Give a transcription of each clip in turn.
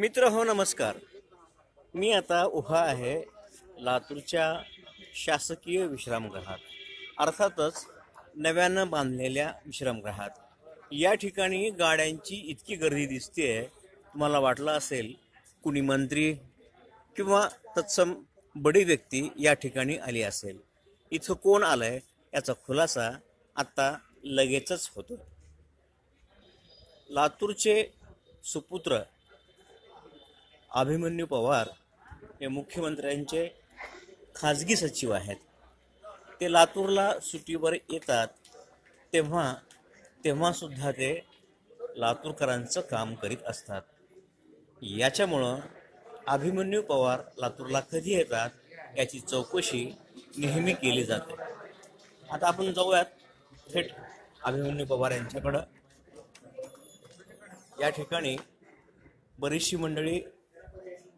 मित्र हो नमस्कार. मी आता उभा आहे लातूरच्या शासकीय विश्रामगृहात, अर्थातच नव्यानं बांधलेल्या विश्रामगृहात. या ठिकाणी गाड्यांची इतकी गर्दी दिसतेय, तुम्हाला वाटलं असेल कुणी मंत्री किंवा तत्सम बडी व्यक्ती या ठिकाणी आली असेल. इथं कोण आलंय याचा खुलासा आता लगेचच होतो. लातूरचे सुपुत्र अभिमन्यू पवार हे मुख्यमंत्र्यांचे खाजगी सचिव आहेत. ते लातूरला सुट्टीवर येतात तेव्हा तेव्हा सुद्धा ते लातूरकरांचं काम करीत असतात. याच्यामुळं अभिमन्यू पवार लातूरला कधी येतात याची चौकशी नेहमी केली जाते. आता आपण जाऊयात थेट अभिमन्यू पवार यांच्याकडं. या ठिकाणी बरीचशी मंडळी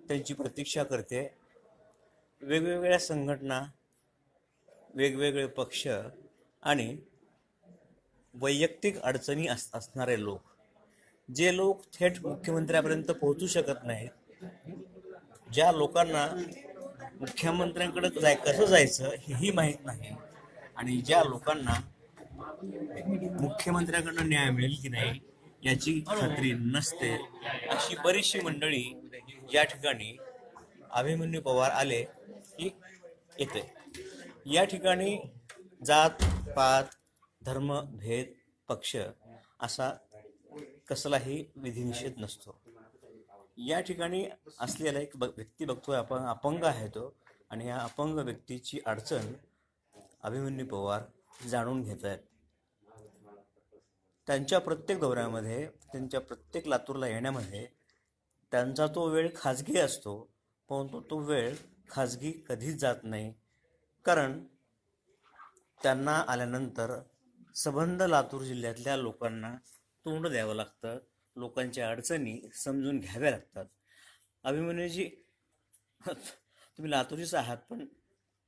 त्यांची प्रतीक्षा करते. वेगवेगळ्या संघटना, वेगवेगळे पक्ष आणि वैयक्तिक अडचणी असणारे लोक, जे लोक थेट मुख्यमंत्र्यापर्यंत पोहोचू शकत नाहीत, ज्या लोकांना मुख्यमंत्र्यांकडे कसं जायचं हेही माहीत नाही, आणि ज्या लोकांना मुख्यमंत्र्यांकडून न्याय मिळेल की नाही याची खात्री नसते, अशी बरीचशी मंडळी या ठिकाणी अभिमन्यू पवार आले की येते. या ठिकाणी जात पात, धर्म, भेद, पक्ष असा कसलाही विधिनिषेध नसतो. या ठिकाणी असलेला एक व्यक्ती बघतोय आपण, अपंग आहे तो, आणि या अपंग व्यक्तीची अडचण अभिमन्यू पवार जाणून घेत आहेत. त्यांच्या प्रत्येक दौऱ्यामध्ये, त्यांच्या प्रत्येक लातूरला येण्यामध्ये त्यांचा तो वेळ खाजगी असतो, परंतु तो वेळ खाजगी कधीच जात नाही. कारण त्यांना आल्यानंतर संबंध लातूर जिल्ह्यातल्या लोकांना तोंड द्यावं लागतं, लोकांच्या अडचणी समजून घ्याव्या लागतात. अभिमन्यूजी, तुम्ही लातूरचीच आहात, पण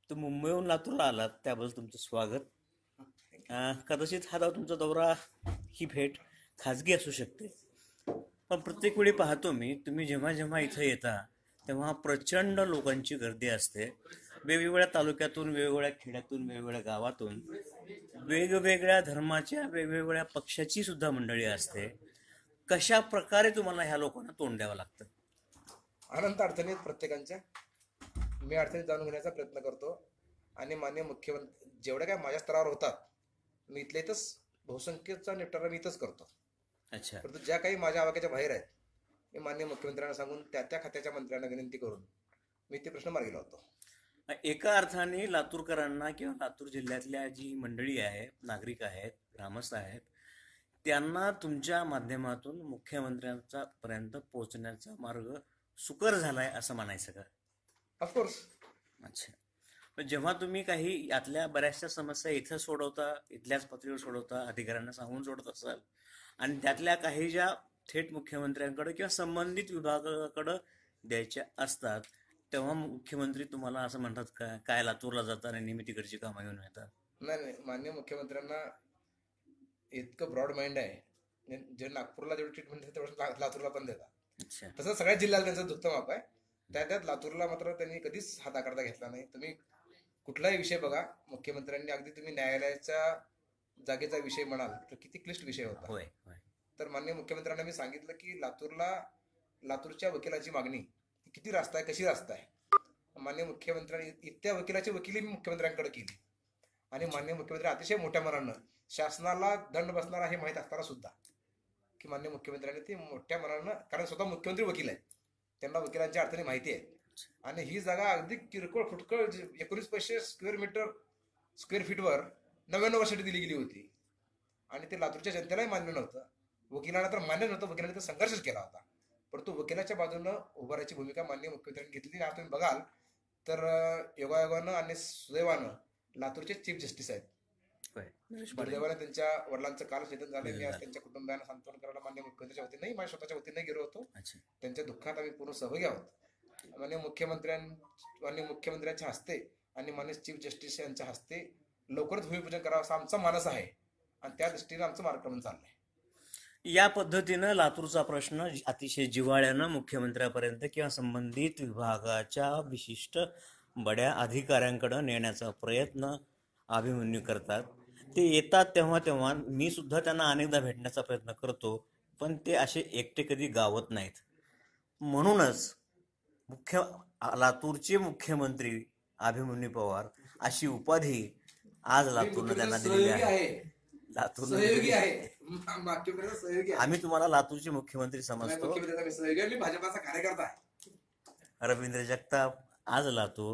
तुम्ही मुंबईहून लातूरला आलात, त्याबद्दल तुमचं स्वागत. कदाचित हा तुमचा दौरा, ही भेट खाजगी असू शकते, पण प्रत्येक वेळी पाहतो मी, तुम्ही जेव्हा जेव्हा इथं येता तेव्हा प्रचंड लोकांची गर्दी असते. वेगवेगळ्या तालुक्यातून, वेगवेगळ्या खेड्यातून, वेगवेगळ्या गावातून, वेगवेगळ्या धर्माच्या, वेगवेगळ्या पक्षाची सुद्धा मंडळी असते. कशा प्रकारे तुम्हाला ह्या लोकांना तोंड द्यावं लागतं? अनंत अडचणीत प्रत्येकांच्या, मी अडचणीत जाणून घेण्याचा प्रयत्न करतो. आणि माननीय मुख्यमंत्री जेवढ्या काय माझ्या स्तरावर होतात, मी इथल्या इथंच बहुसंख्येचा निपटारा मी इथंच करतो. अच्छा. परंतु ज्या काही माझ्या आवाक्याच्या बाहेर आहेत, मी माननीय मुख्यमंत्र्यांना सांगून त्या त्या खात्याच्या मंत्र्यांना विनंती करून मी ते प्रश्न मार्गी लावतो. एका अर्थाने लातूरकरांना किंवा लातूर जिल्ह्यातल्या जी मंडळी आहे, नागरिक आहेत, ग्रामस्थ आहेत, त्यांना तुमच्या माध्यमातून मुख्यमंत्र्यांचा पर्यंत पोहोचण्याचा मार्ग सुकर झालाय असं म्हणायचं का? ऑफकोर्स. अच्छा. पण जेव्हा तुम्ही काही यातल्या बऱ्याचशा समस्या इथं सोडवता, इथल्याच पातळीवर सोडवता, अधिकाऱ्यांना सांगून सोडत असाल, आणि त्यातल्या काही ज्या थेट मुख्यमंत्र्यांकडे किंवा संबंधित विभागाकडे द्यायच्या असतात, तेव्हा मुख्यमंत्री तुम्हाला असं म्हणतात का, काय लातूरला जाताना नेहमी तिकडची कामं घेऊन येतात? नाही, माननीय मुख्यमंत्र्यांना इतकं ब्रॉड माइंड आहे, जे नागपूरला जेवढी ट्रीटमेंट देतात तेवढं लातूरला पण देतात. अच्छा. तसं सगळ्या जिल्ह्याला त्यांचं दुःख माप आहे. त्यात लातूरला मात्र त्यांनी कधीच हात आकारता घेतला नाही. तुम्ही कुठलाही विषय बघा, मुख्यमंत्र्यांनी, अगदी तुम्ही न्यायालयाच्या जागेचा विषय म्हणाल तर किती क्लिष्ट विषय होता. होय होय. तर माननीय मुख्यमंत्र्यांना मी सांगितलं की लातूरच्या वकिलाची मागणी किती रास्त आहे, कशी रास्त आहे. माननीय मुख्यमंत्र्यांनी इत्या वकिलाची वकिली मी मुख्यमंत्र्यांकडे केली, आणि माननीय मुख्यमंत्री अतिशय मोठ्या मनानं, शासनाला दंड बसणार आहे माहीत असताना सुद्धा, की माननीय मुख्यमंत्र्यांनी ते मोठ्या मनानं, कारण स्वतः मुख्यमंत्री वकील आहेत, त्यांना वकिलांच्या अडचणी माहिती आहेत, आणि ही जागा अगदी किरकोळ फुटकळ 19 पैसे स्क्वेअर फीटवर 99 वर्षासाठी दिली गेली होती, आणि ते लातूरच्या जनतेलाही मान्य नव्हतं, वकिलांना तर मान्य नव्हतं, वकिलांनी तर संघर्षच केला होता. परंतु वकिलाच्या बाजूनं उभारायची भूमिका माननीय मुख्यमंत्र्यांनी घेतली. आज तुम्ही बघाल तर योगायोगानं आणि सुदैवानं लातूरचे चीफ जस्टिस आहेत. दुर्दैवाने त्यांच्या वडिलांचं कालच निधन झालं. मी आज त्यांच्या कुटुंबियांना सांत्वन करायला माननीय मुख्यमंत्र्यांच्या वतीने नाही, माझ्या स्वतःच्या वतीने गेलो होतो. त्यांच्या दुःखात आम्ही पूर्ण सहभागी आहोत. माननीय मुख्यमंत्र्यांच्या हस्ते आणि माननीय चीफ जस्टिस यांच्या हस्ते लवकरच भूमिपूजन करावं असा आमचा मानस आहे, आणि त्या दृष्टीने आमचं मार्गक्रमण चाललंय. या पद्धतीनं लातूरचा प्रश्न अतिशय जिव्हाळ्यानं मुख्यमंत्र्यापर्यंत किंवा संबंधित विभागाच्या विशिष्ट बड्या अधिकाऱ्यांकडे नेण्याचा प्रयत्न अभिमन्यू करतात. ते येतात तेव्हा तेव्हा मी सुद्धा त्यांना अनेकदा भेटण्याचा प्रयत्न करतो, पण ते असे एकटे कधी गावत नाहीत. म्हणूनच लातूरचे मुख्यमंत्री अभिमन्यू पवार अशी उपाधी आज लातूरनं त्यांना दिलेली आहे. लातूरनं सहयोगी आहे, मुख्यमंत्र्यांचा सहयोगी आहे. आम्ही तुम्हाला लातूरचे मुख्यमंत्री समजतो. मुख्यमंत्र्यांचा सहयोगी, मी भाजपाचा कार्यकर्ता आहे. रवींद्र जगताप आज लातूर